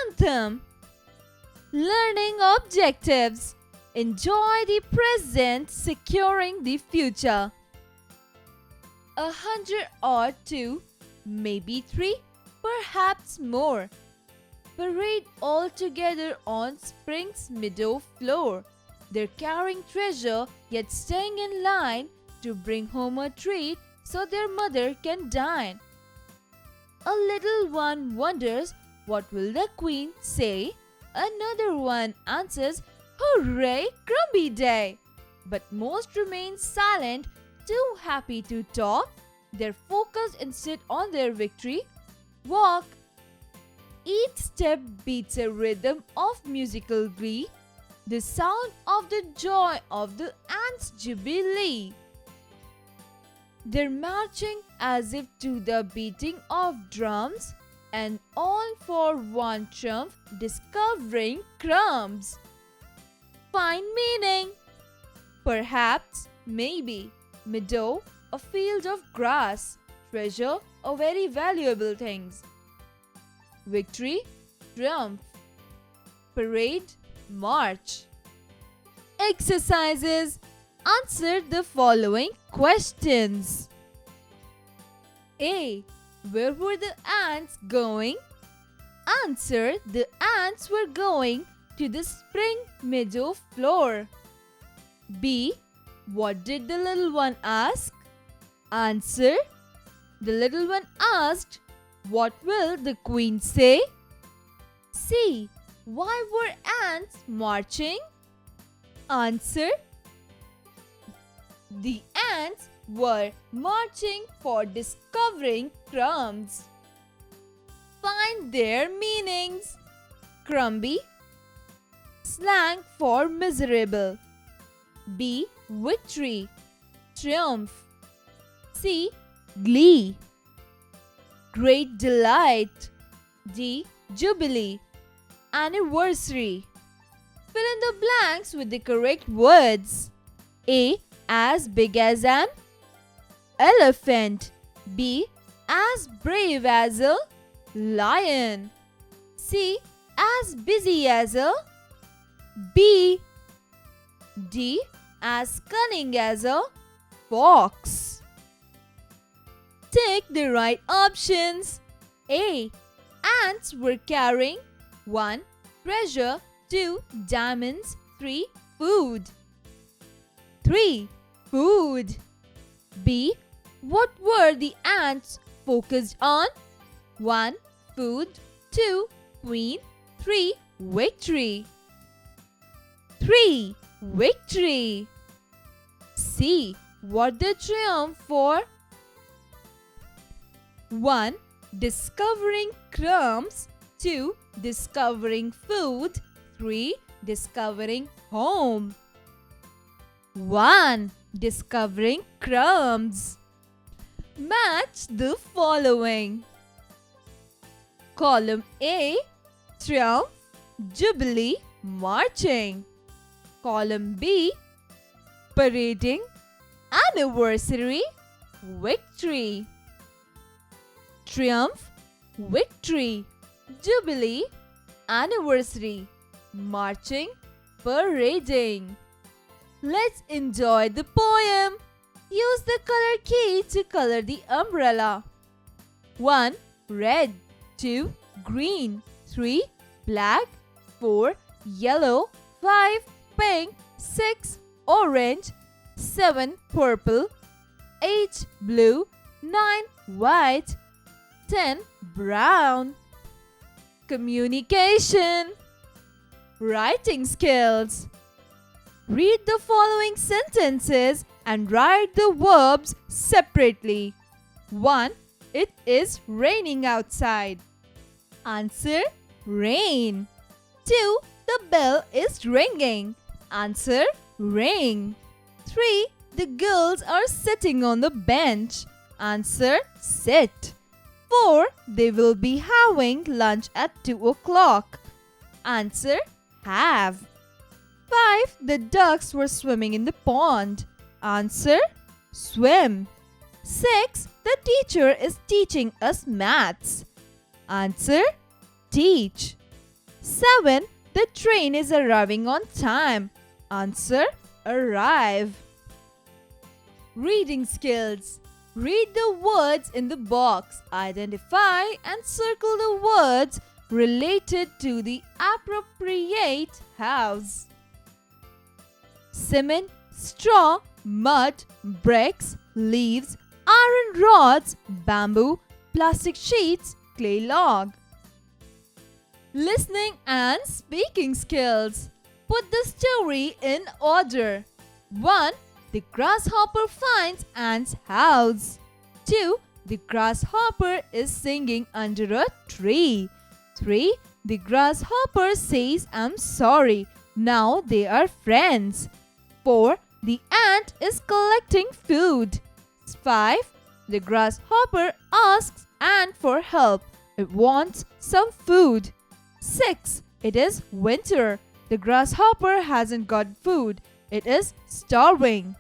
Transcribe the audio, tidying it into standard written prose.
anthem. Learning objectives. Enjoy the present, securing the future. 100 or 2, maybe 3, perhaps more. Parade all together on spring's meadow floor. They're carrying treasure yet staying in line to bring home a treat so their mother can dine. A little one wonders what will the queen say. Another one answers, "Hooray, Crumby Day!" But most remain silent, too happy to talk. They're focused instead on their victory. Walk. Each step beats a rhythm of musical glee, the sound of the joy of the ants' jubilee. They're marching as if to the beating of drums, and all for one triumph, discovering crumbs. Find meaning. Perhaps, maybe, meadow, a field of grass, treasure, a very valuable things. Victory, triumph. Parade, march. Exercises. Answer the following questions. A. Where were the ants going? Answer. The ants were going to the spring meadow floor. B. What did the little one ask? Answer. The little one asked, "What will the queen say?" C. Why were ants marching? Answer. The ants were marching for discovering crumbs. Find their meanings. Crumby, slang for miserable. B. Victory, triumph. C. Glee, great delight. D. Jubilee, anniversary. Fill in the blanks with the correct words. A. As big as an elephant. B. As brave as a lion. C. As busy as a bee. D. As cunning as a fox. Take the right options. A. Ants were carrying 1. Treasure, 2. Diamonds, 3. Food. 3. Food. B. What were the ants focused on? 1. Food, 2. Queen, 3. Victory. 3. Victory. C. What the triumph for? 1. Discovering crumbs, 2. Discovering food, 3. Discovering home. 1. Discovering crumbs. Match the following. Column A. Triumph, jubilee, marching. Column B. Parading, anniversary, victory. Triumph, victory, jubilee, anniversary, marching, parading. Let's enjoy the poem. Use the color key to color the umbrella. 1. Red, 2. Green, 3. Black, 4. Yellow, 5. Pink, 6. Orange, 7. Purple, 8. Blue, 9. White, 10. Brown. Communication. Writing skills. Read the following sentences and write the verbs separately. 1. It is raining outside. Answer. Rain. 2. The bell is ringing. Answer. Ring. 3. The girls are sitting on the bench. Answer. Sit. 4. They will be having lunch at 2 o'clock. Answer. Have. 5. The ducks were swimming in the pond. Answer. Swim. 6. The teacher is teaching us maths. Answer. Teach. 7. The train is arriving on time. Answer: arrive. Reading skills. Read the words in the box. Identify and circle the words related to the appropriate house. Cement, straw, mud, bricks, leaves, iron rods, bamboo, plastic sheets, clay log. Listening and speaking skills. Put the story in order. 1. The grasshopper finds ant's house. 2. The grasshopper is singing under a tree. 3. The grasshopper says, "I'm sorry." Now they are friends. 4. The ant is collecting food. 5. The grasshopper asks ant for help. It wants some food. 6. It is winter. The grasshopper hasn't got food. It is starving.